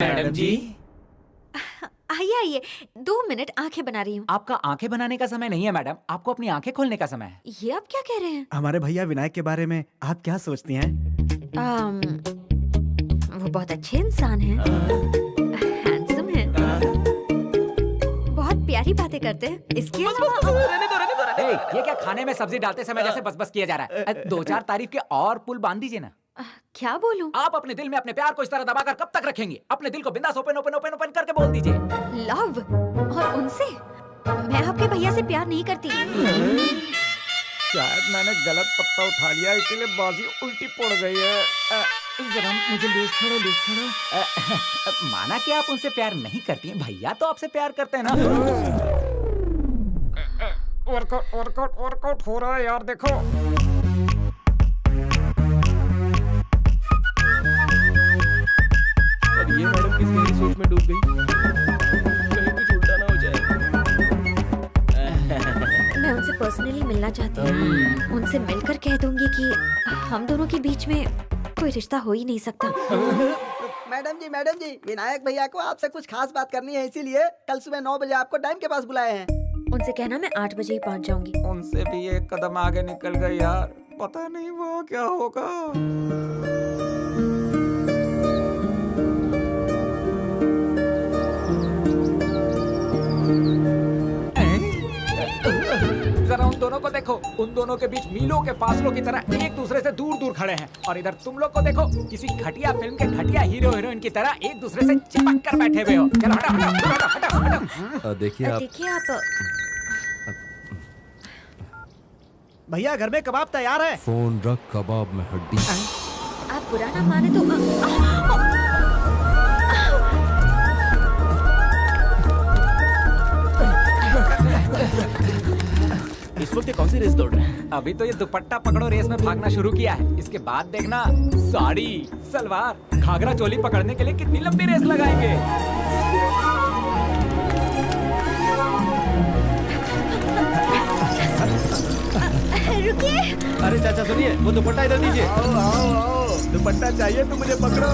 Madam जी। आइए आइए, 2 minute आंखें बना रही हूँ। आपका आंखें बनाने का समय नहीं है मैडम, आपको अपनी आंखें खोलने का समय है। ये आप क्या कह रहे हैं? हमारे भैया विनायक के बारे में आप क्या सोचती हैं? वो बहुत अच्छे इंसान हैं, हैंडसम हैं, बहुत प्यारी बातें करते हैं। इसके अलावा ए, ये क्या खाने में सब्जी डालते समय जैसे बस बस किया जा रहा है? 2-4 तारीफ के और पुल बांध दीजिए ना। क्या बोलूं? आप अपने दिल में अपने प्यार को इस तरह दबाकर कब तक रखेंगे? अपने दिल को बिंदास ओपन ओपन ओपन ओपन करके बोल दीजिए। लव? और उनसे? मैं आपके भैया से प्यार नहीं करती। शायद मैंने गलत पत्ता उठा लिया, इसीलिए बाजी उल्टी पड़ गई है। जरा मुझे लूज छोड़ो। माना कि आप उनसे प्यार नहीं करती हैं, भैया तो आपसे प्यार करते हैं ना। वर्कआउट हो रहा है यार, देखो। अब ये मैडम किस गहरी सोच में डूब गई, कहीं कुछ उल्टा ना हो जाए। मैं उनसे पर्सनली मिलना चाहती हूँ। उनसे मिलकर कह दूंगी कि हम दोनों के बीच में कोई रिश्ता हो ही नहीं सकता। मैडम जी, विनायक भैया को आपसे कुछ खास बात करनी है, इसीलिए कल सुबह 9 बजे आपको डैम के पास बुलाए हैं। उनसे कहना मैं 8 बजे ही पहुँच जाऊंगी। उनसे भी एक कदम आगे निकल गई यार, पता नहीं वो क्या होगा। जरा उन दोनों को देखो, उन दोनों के बीच मीलों के फासलों की तरह एक दूसरे से दूर दूर खड़े हैं। और इधर तुम लोग को देखो, किसी घटिया फिल्म के घटिया हीरो हीरोइन की तरह एक दूसरे से चिपक कर बैठे हुए हो। चलो हटो। देखिए आप भैया घर में कबाब तैयार है। फोन रख, कबाब में हड्डी। आप बुरा ना माने तो इस वक्त कौन सी रेस दौड़ रहे हैं? अभी तो ये दुपट्टा पकड़ो रेस में भागना शुरू किया है। इसके बाद देखना साड़ी, सलवार, घाघरा चोली पकड़ने के लिए कितनी लंबी रेस लगाएंगे। रुकिए। अरे चाचा सुनिए, वो दुपट्टा इधर दीजिए। आओ, दुपट्टा चाहिए तो मुझे पकड़ो।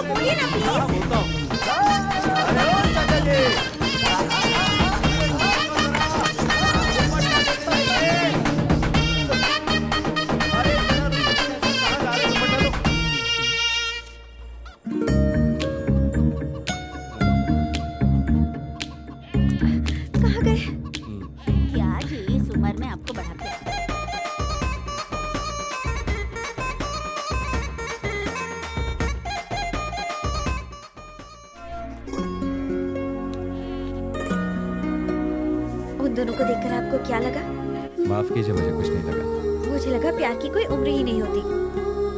बोलिए ना प्लीज। कहाँ गए? क्या जी इस उम्र में आपको बढ़ाते हैं? उन दोनों को देखकर आपको क्या लगा? माफ कीजिए, मुझे कुछ नहीं लगा। मुझे लगा प्यार की कोई उम्र ही नहीं होती।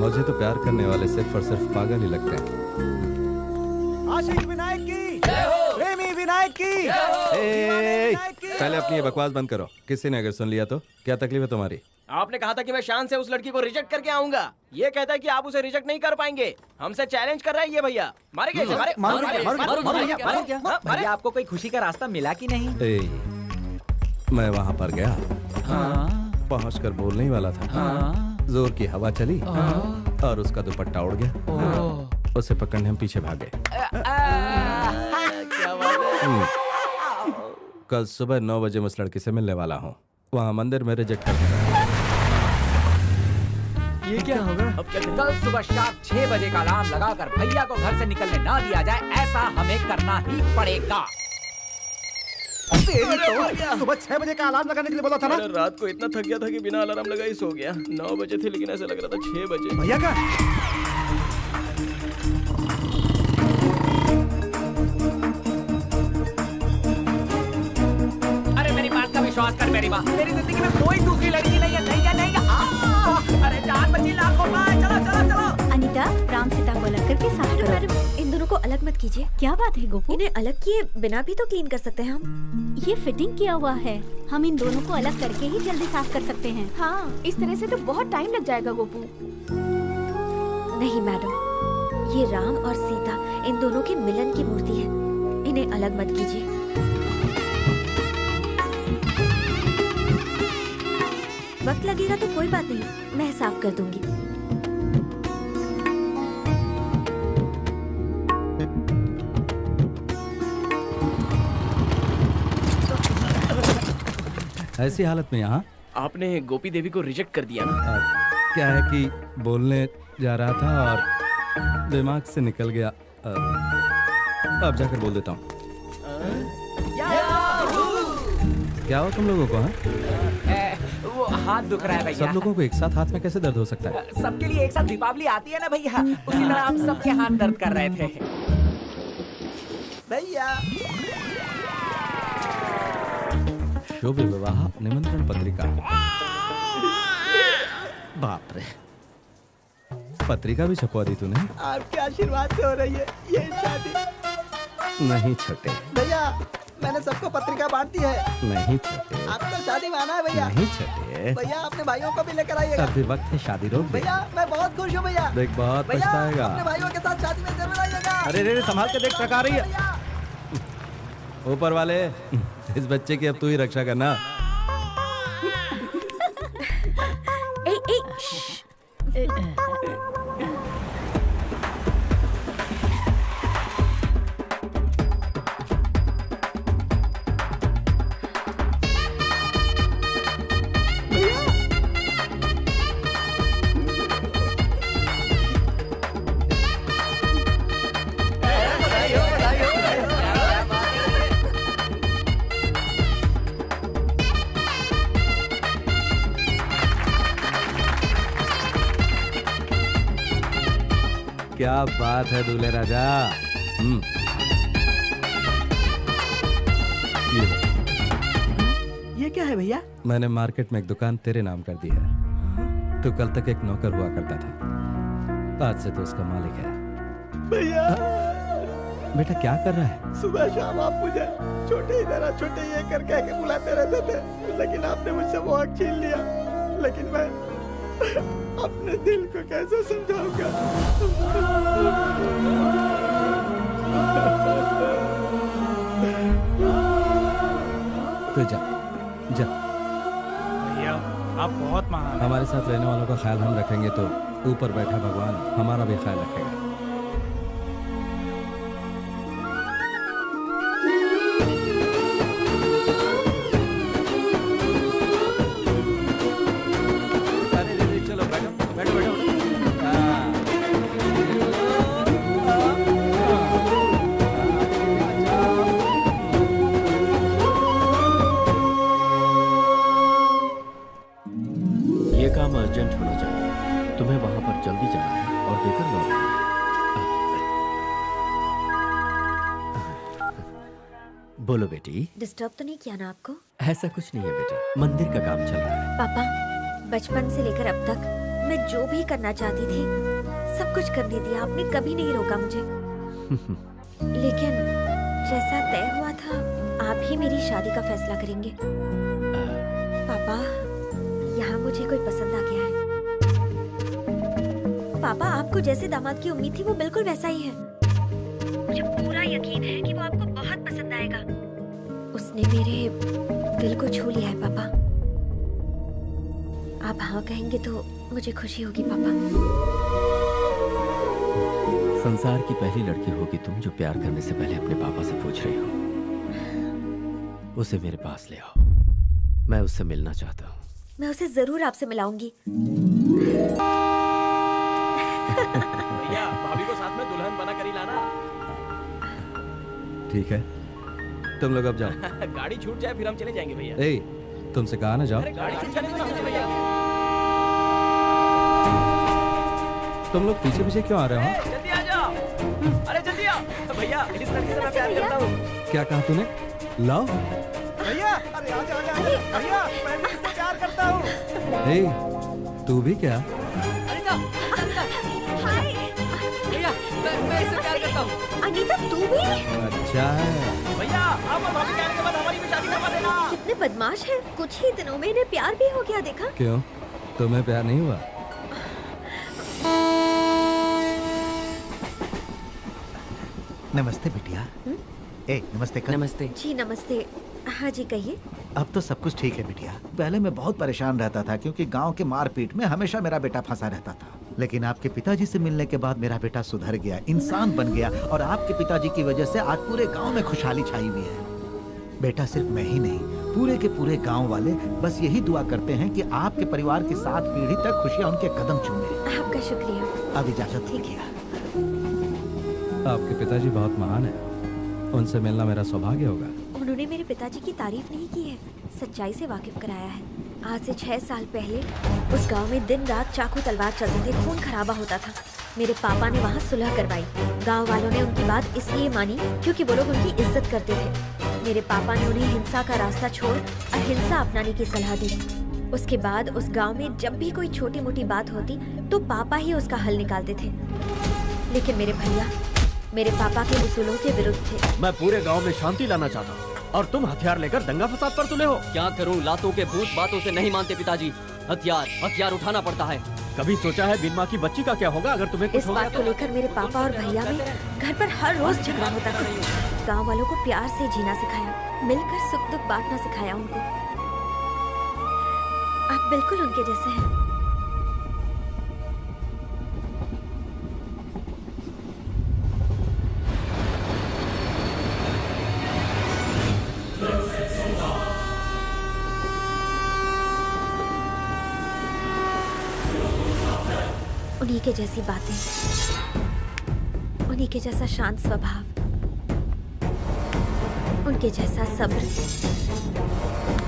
मुझे तो प्यार करने वाले सिर्फ और सिर्फ पागल ही लगते हैं। आशिक विनायक की, प्रेमी विनायक की। पहले अपनी ये बकवास बंद करो। किसी ने अगर सुन लिया तो क्या तकलीफ है तुम्हारी? आपने कहा था कि मैं शान से उस लड़की को रिजेक्ट करके आऊंगा। ये कहता है कि आप उसे रिजेक्ट नहीं कर पाएंगे। हमसे चैलेंज कर रहा है ये भैया। मारे कैसे? भैया आपको कोई खुशी का रास्ता मिला कि नहीं? मैं वहाँ पर गया, पहुँचकर बोलने ही वाला था, जोर की हवा चली और उसका दुपट्टा उड़ गया। उसे पकड़ने हम पीछे भागे। कल सुबह 9 बजे मैं उस लड़की से मिलने वाला हूँ। वहाँ मंदिर में रिजेक्ट कर दिया। ये क्या होगा? अब क्या करें? कल सुबह शार्प 6 बजे का अलार्म लगाकर भैया को घर से निकलने ना दिया जाए, ऐसा हमें करना ही पड़ेगा। सुबह 6 बजे का अलार्म लगाने के लिए बोला था ना। अरे रात को इतना थक गया था कि बिना अलार्म लगाए सो गया। 9 बजे थे लेकिन ऐसा लग रहा था 6 बजे। भैया का बकवास कर मेरी माँ। मेरी जिंदगी में कोई दूसरी लड़की नहीं है, नहीं है, नहीं है। अरे जान बची लाखों पाए, चलो चलो चलो। अनीता, राम सीता को अलग करके साफ करो। मैडम, इन दोनों को अलग मत कीजिए। क्या बात है गोपू? इन्हें अलग किए बिना भी तो क्लीन कर सकते हैं हम। ये फिटिंग किया हुआ है, हम इन दोनों को अलग करके ही जल्दी साफ कर सकते हैं। हाँ, इस तरह से तो बहुत टाइम लग जाएगा गोपू। नहीं मैडम, ये राम और सीता इन दोनों के मिलन की मूर्ति है, इन्हें अलग मत कीजिए। वक्त लगेगा तो कोई बात नहीं, मैं साफ कर दूंगी। ऐसी हालत में यहाँ आपने गोपी देवी को रिजेक्ट कर दिया ना। क्या है कि बोलने जा रहा था और दिमाग से निकल गया। अब जाकर बोल देता हूँ। क्या हुआ तुम लोगों को? हाँ, वो हाथ दुख रहा है भैया। सब लोगों को एक साथ हाथ में कैसे दर्द हो सकता है? सबके लिए एक साथ दीपावली आती है ना भैया, उसी तरह हम सबके हाथ दर्द कर रहे थे। भैया शुभ विवाह निमंत्रण पत्रिका। बाप रे, पत्रिका भी छपवा दी तूने? आपके आशीर्वाद से हो रही है ये शादी। नहीं छोटे, भैया मैंने सबको पत्रिका बांट दी है। नहीं छोटे, आपका शादी माना है भैया। नहीं छोटे। भैया अपने भाइयों को भी लेकर आइएगा। अभी वक्त है, शादी रोक दे। भैया मैं बहुत खुश हूँ भैया। देख बहुत भैया पछताएगा। अपने भाइयों के साथ शादी में जरूर आइएगा। अरे रे संभाल के देख, टका रही है। भैया ऊपर वाले, इस बच्चे की अब तू ही रक्षा करना। ए, ए, श्श। क्या बात है दूल्हे राजा। ये लो। ये क्या है भैया? मैंने मार्केट में एक दुकान तेरे नाम कर दी है। तू कल तक एक नौकर हुआ करता था, आज से तो उसका मालिक है। भैया बेटा क्या कर रहा है? सुबह शाम आप मुझे छोटे इधर छोटे ये कर कह के बुलाते रहते थे, लेकिन आपने मुझसे वो हक छीन लिया। लेकिन मैं अपने दिल को कैसे समझाऊंगा? तो जा जा। भैया आप बहुत महान। हमारे साथ रहने वालों का ख्याल हम रखेंगे तो ऊपर बैठा भगवान हमारा भी ख्याल रखेगा। चलो बैठो बैठो बैठो। ये काम अर्जेंट होना चाहिए, तुम्हें वहां पर जल्दी जाना है और देकर लौटना है। बोलो बेटी। डिस्टर्ब तो नहीं किया ना आपको? ऐसा कुछ नहीं है बेटा, मंदिर का काम चल रहा है। पापा, बचपन से लेकर अब तक मैं जो भी करना चाहती थी सब कुछ करने दिया, आपने कभी नहीं रोका मुझे। लेकिन जैसा तय हुआ था, आप ही मेरी शादी का फैसला करेंगे। पापा, यहाँ मुझे कोई पसंद आ गया है। पापा, आपको जैसे दामाद की उम्मीद थी वो बिल्कुल वैसा ही है। मुझे पूरा यकीन है कि वो आपको बहुत पसंद आएगा। उसने मेरे दिल को छू लिया है पापा। आप हाँ कहेंगे तो मुझे खुशी होगी पापा। संसार की पहली लड़की होगी तुम जो प्यार करने से पहले अपने पापा से पूछ रही हो। उसे मेरे पास ले आओ, मैं उससे मिलना चाहता हूँ। मैं उसे जरूर आपसे मिलाऊंगी। भैया भाभी को साथ में दुल्हन बना कर ही लाना। ठीक है, तुम लोग अब जाओ। गाड़ी छूट जाए फिर हम चले जाएंगे भैया। ए, तुमसे कहा ना जाओ। अरे गाड़ी छूट जाने दो ना, हम चले जाएंगे। तुम लोग पीछे पीछे क्यों आ रहे हो? जल्दी आ जाओ। अरे जल्दी आओ भैया, इस लड़की से मैं प्यार करता हूँ। क्या कहा तूने? लाओ। भैया अरे आजा आजा भैया मैं भी इससे प्यार करता हूँ। ए, तू भी क्या? मैं इससे प्यार करता हूँ। अनीता तू भी? अच्छा है। भैया आप और भाभी कहने के बाद हमारी भी शादी करवा देना। कितने बदमाश है। कुछ ही दिनों में इन्हें प्यार भी हो गया, देखा? क्यों, तुम्हें प्यार नहीं हुआ? नमस्ते बिटिया। ए नमस्ते कर। नमस्ते। जी नमस्ते। हाँ जी कहिए। अब तो सब कुछ ठीक है बिटिया। पहले मैं बहुत परेशान रहता था क्योंकि गांव के मारपीट में हमेशा मेरा बेटा फंसा रहता था, लेकिन आपके पिताजी से मिलने के बाद मेरा बेटा सुधर गया, इंसान बन गया और आपके पिताजी की वजह से आज पूरे गांव में खुशहाली छाई हुई है। बेटा सिर्फ मैं ही नहीं, पूरे के पूरे गांव वाले बस यही दुआ करते हैं कि आपके परिवार की 7 पीढ़ी तक खुशियां उनके कदम चूमे। आपका शुक्रिया। अब इजाजत दीजिए। आपके पिताजी बहुत महान है, उनसे मिलना मेरा सौभाग्य होगा। उन्होंने मेरे पिताजी की तारीफ नहीं की है, सच्चाई से वाकिफ कराया है। आज से 6 साल पहले उस गांव में दिन रात चाकू तलवार चलते थे, खून खराबा होता था। मेरे पापा ने वहाँ सुलह करवाई। गांव वालों ने उनकी बात इसलिए मानी क्योंकि वो लोग उनकी इज्जत करते थे। मेरे पापा ने उन्हें हिंसा का रास्ता छोड़ अहिंसा अपनाने की सलाह दी। उसके बाद उस गांव में जब भी कोई छोटी मोटी बात होती तो पापा ही उसका हल निकालते थे, लेकिन मेरे भैया मेरे पापा के उसूलों के विरुद्ध थे। मैं पूरे गांव में शांति लाना चाहता हूँ और तुम हथियार लेकर दंगा फसाद पर तुले हो। क्या करूँ, लातों के भूत बातों से नहीं मानते पिताजी। हथियार उठाना पड़ता है। कभी सोचा है बिन माँ की बच्ची का क्या होगा अगर तुम्हें कुछ इस हो गया बात को लेकर मेरे पापा और भैया में घर पर हर रोज झगड़ा होता था। गांव वालों को प्यार से जीना सिखाया, मिलकर सुख दुख बांटना सिखाया उनको। आप बिल्कुल उनके जैसे हैं। उन्हीं के जैसी बातें, उन्हीं के जैसा शांत स्वभाव, उनके जैसा सब्र,